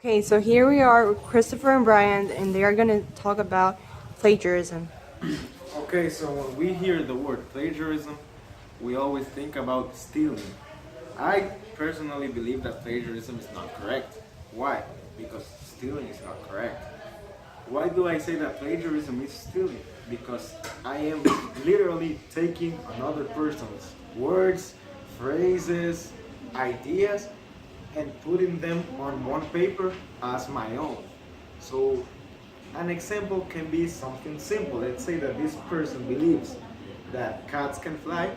Okay, so here we are with Christopher and Brian, and they are going to talk about plagiarism. Okay, so when we hear the word plagiarism, we always think about stealing. I personally believe that plagiarism is not correct. Why? Because stealing is not correct. Why do I say that plagiarism is stealing? Because I am literally taking another person's words, phrases, ideas, and putting them on one paper as my own. So an example can be something simple. Let's say that this person believes that cats can fly,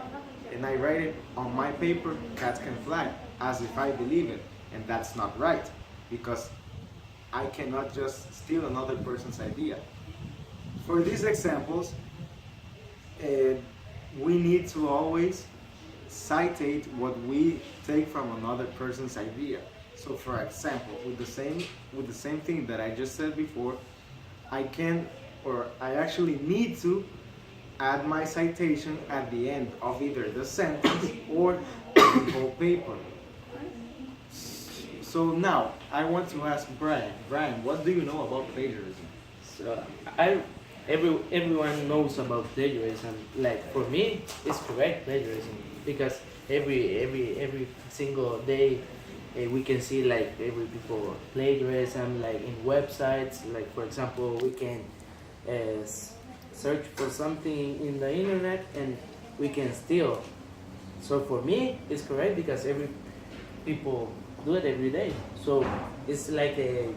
and I write it on my paper, cats can fly, as if I believe it. And that's not right, because I cannot just steal another person's idea. For these examples, uh, we need to always citate what we take from another person's idea. So for example, with the same thing that I just said before, I can or I actually need to add my citation at the end of either the sentence or the whole paper. So now I want to ask Brian. Brian, what do you know about plagiarism? So I everyone knows about plagiarism. Like for me, it's correct plagiarism because every single day we can see like every people plagiarism like in websites. Like for example, we can search for something in the internet and we can steal. So for me, it's correct because every people do it every day. So it's like a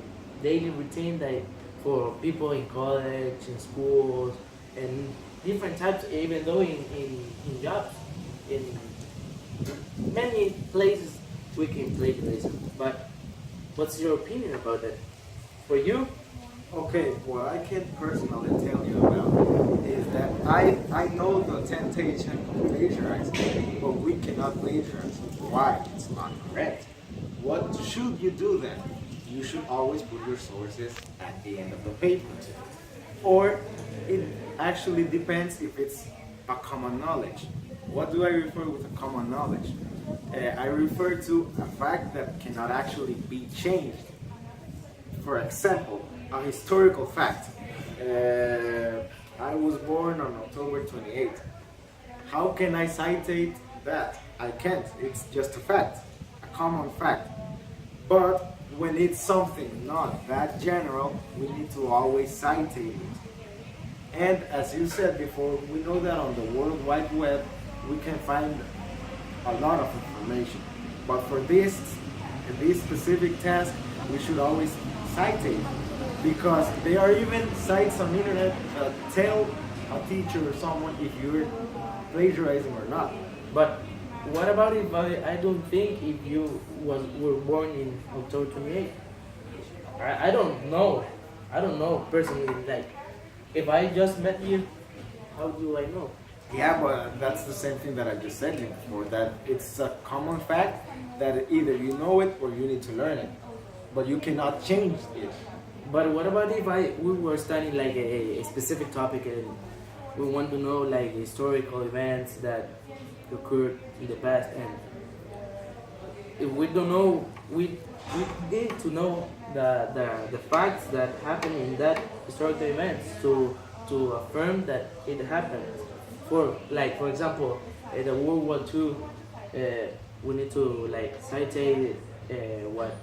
daily routine that for people in college, in schools, and different types, even though in jobs, in many places we can plagiarism. But what's your opinion about that? For you? Okay, what I can personally tell you about is that I know the temptation of plagiarizing, but we cannot plagiarize. Why? It's not correct. What should you do then? You should always put your sources at the end of the paper. Or it actually depends if it's a common knowledge. What do I refer with a common knowledge? I refer to a fact that cannot actually be changed. For example, a historical fact. I was born on October 28th. How can I citate that? I can't. It's just a fact, a common fact. But when it's something not that general, we need to always citate it. And as you said before, we know that on the World Wide Web, we can find a lot of information. But for this specific task, we should always citate because there are even sites on the internet that tell a teacher or someone if you're plagiarizing or not. But what about if I don't think if you were born in October 28th? I don't know. I don't know personally. Like, if I just met you, how do I know? Yeah, but that's the same thing that I just said before, that it's a common fact that either you know it or you need to learn it. But you cannot change it. But what about if we were studying like a specific topic and we want to know like historical events that occurred in the past, and if we don't know, we need to know the facts that happened in that historical events to affirm that it happened. For example, the World War II, we need to like cite what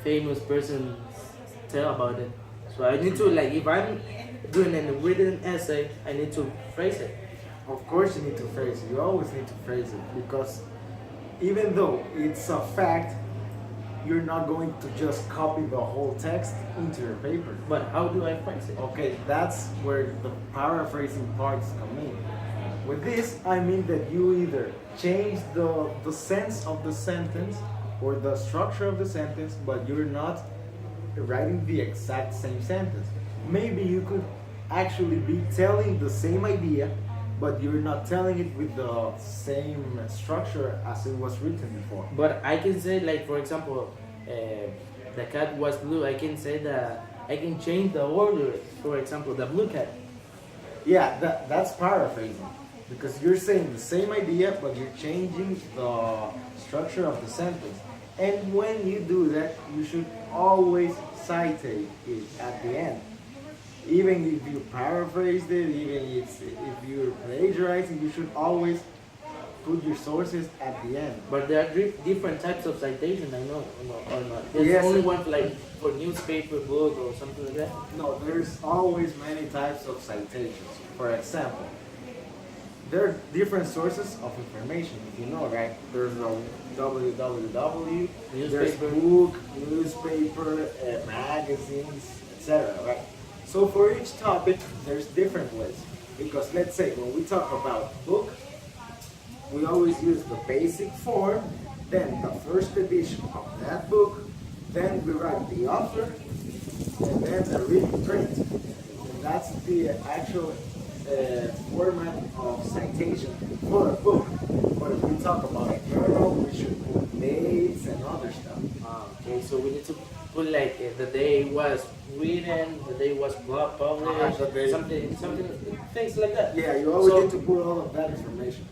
famous persons tell about it. So I need to like if I'm doing a written essay, I need to phrase it. Of course you need to phrase it. You always need to phrase it because even though it's a fact, you're not going to just copy the whole text into your paper. But how do I phrase it? Okay, that's where the paraphrasing parts come in. With this, I mean that you either change the sense of the sentence or the structure of the sentence, but you're not writing the exact same sentence. Maybe you could actually be telling the same idea, but you're not telling it with the same structure as it was written before. But I can say like for example, the cat was blue. I can say that I can change the order. For example, the blue cat. Yeah, that's paraphrasing because you're saying the same idea, but you're changing the structure of the sentence. And when you do that, you should always cite it at the end. Even if you paraphrased it, even if you're plagiarizing, you should always put your sources at the end. But there are different types of citation, I know, or not. There's Yes. only one like for newspaper, book, or something like that. No, there's always many types of citations. For example, there are different sources of information, if you know, right? There's a www, there's Newspaper. book, newspaper, magazines, etc., right? So for each topic, there's different ways. Because let's say when we talk about book, we always use the basic form, then the first edition of that book, then we write the author, and then the reading print. And that's the actual format of citation for a book. But if we talk about a journal, we should put dates and other stuff. Okay, so we need to put like the day was written, the day was published, The day. something, things like that. Yeah, you always So- need to put all of that information.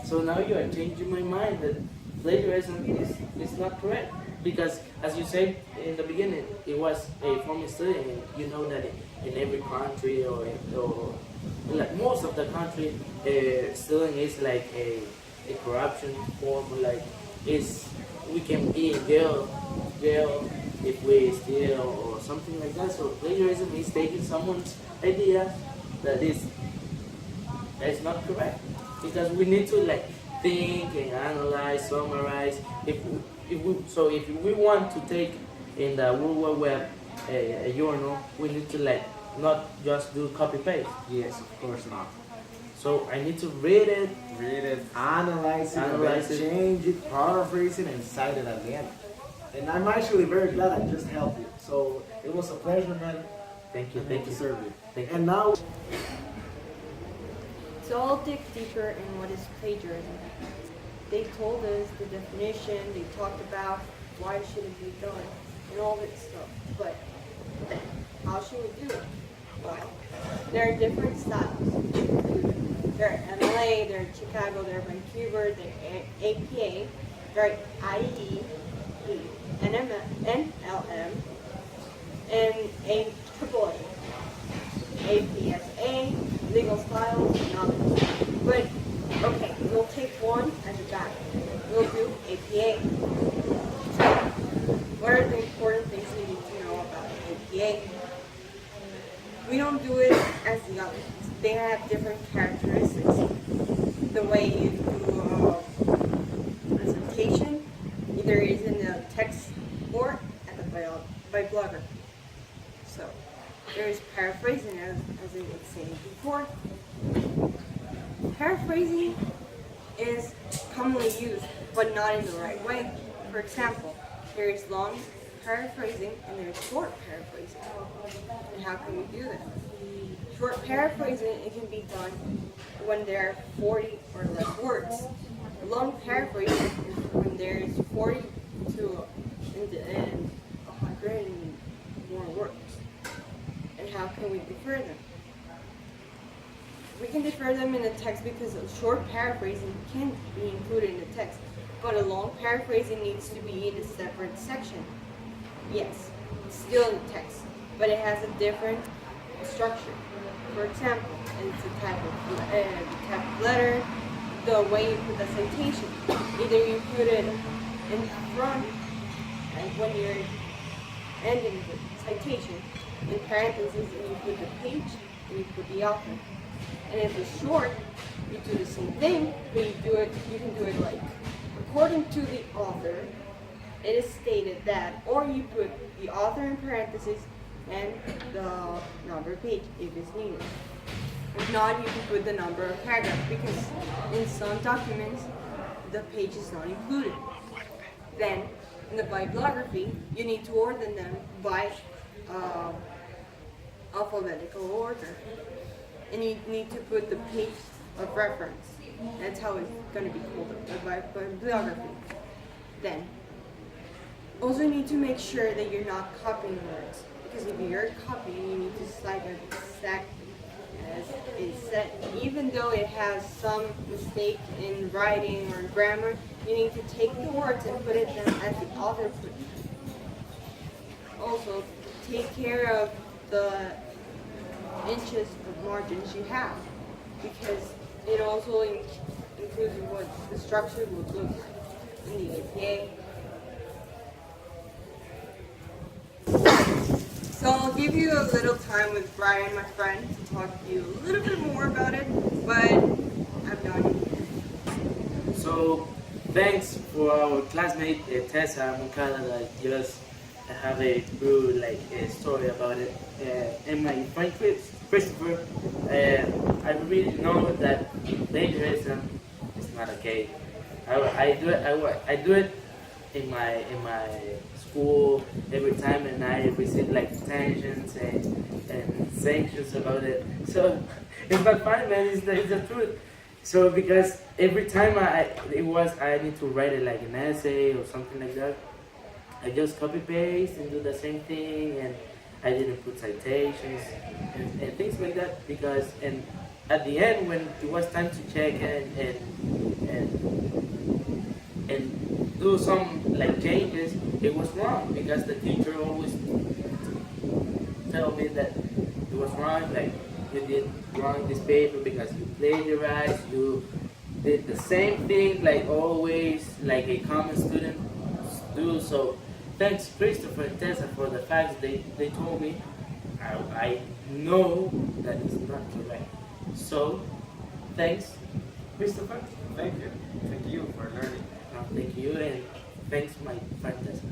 So now you are changing my mind that plagiarism is not correct. Because as you said in the beginning, it was a form of study, and you know that in every country or like most of the country, stealing is like a corruption form, like is we can be in jail if we steal or something like that. So plagiarism is taking someone's idea that is not correct, because we need to like think and analyze, summarize. If we want to take in the World Wide Web a journal, we need to like not just do copy paste. Yes, of course not. So I need to read it. Read it, analyze it, Analyze and then it. change it, paraphrase it, and cite it at the end. And I'm actually very glad I just helped you. So it was a pleasure, man. Thank you, I thank to you. serve you. Thank you. And now, So I'll dig deeper in what is plagiarism. They told us the definition, they talked about why it shouldn't be done, and all that stuff. But then, how should we do it? Well, there are different styles. There are MLA, there are Chicago, there are Vancouver, there are APA, there are IE, NLM, and AAA. APSA, legal styles, and others. But, okay, we'll take one as a guide. We'll do APA. So, what are the important things we need to know about APA? We don't do it as the others. They have different characteristics. The way you do presentation, either is in the text or at the bibliography. So, there's paraphrasing, as I was saying before. Paraphrasing is commonly used, but not in the right way. For example, there is long paraphrasing and there's short paraphrasing. And how can we do that? Short paraphrasing, it can be done when there are 40 or less words. Long paraphrasing is when there's 40 to and 100 and more words. And how can we defer them? We can defer them in the text because a short paraphrasing can be included in the text, but a long paraphrasing needs to be in a separate section. Yes, it's still in the text, but it has a different structure. For example, it's a type of letter, the way you put the citation. Either you put it in front, and when you're ending the citation, in parentheses, and you put the page, and you put the author. And if it's short, you do the same thing, but you can do it like, according to the author, it is stated that, or you put the author in parentheses and the number of page if it's needed. If not, you can put the number of paragraph, because in some documents, the page is not included. Then, in the bibliography, you need to order them by alphabetical order. And you need to put the page of reference. That's how it's going to be called, a bibliography. Then, also you need to make sure that you're not copying words. Because if you're copying, you need to cite it exactly as it said. Even though it has some mistake in writing or grammar, You need to take the words and put it them as the author put them. Also, take care of the inches of margins you have, because it also includes what the structure would look like in the APA. So I'll give you a little time with Brian, my friend, to talk to you a little bit more about it, but I'm done. So thanks for our classmate Tessa Moncada that just have a good like a story about it. And my friend Christopher, I really know that plagiarism is not okay. I do it. I do it in my school every time, and I receive like detentions and sanctions about it. So it's not funny, man. It's the truth. So because every time I need to write it like an essay or something like that, I just copy paste and do the same thing, and I didn't put citations and things like that, because and at the end when it was time to check and do some like changes, it was wrong, because the teacher always tell me that it was wrong, like you did wrong this paper because you plagiarized, you did the same thing like always, like a common student do. So thanks Christopher and Tessa for the facts they told me. I know that it's not correct. So thanks Christopher. Thank you. Thank you for learning. Thank you, and thanks my friend Tessa.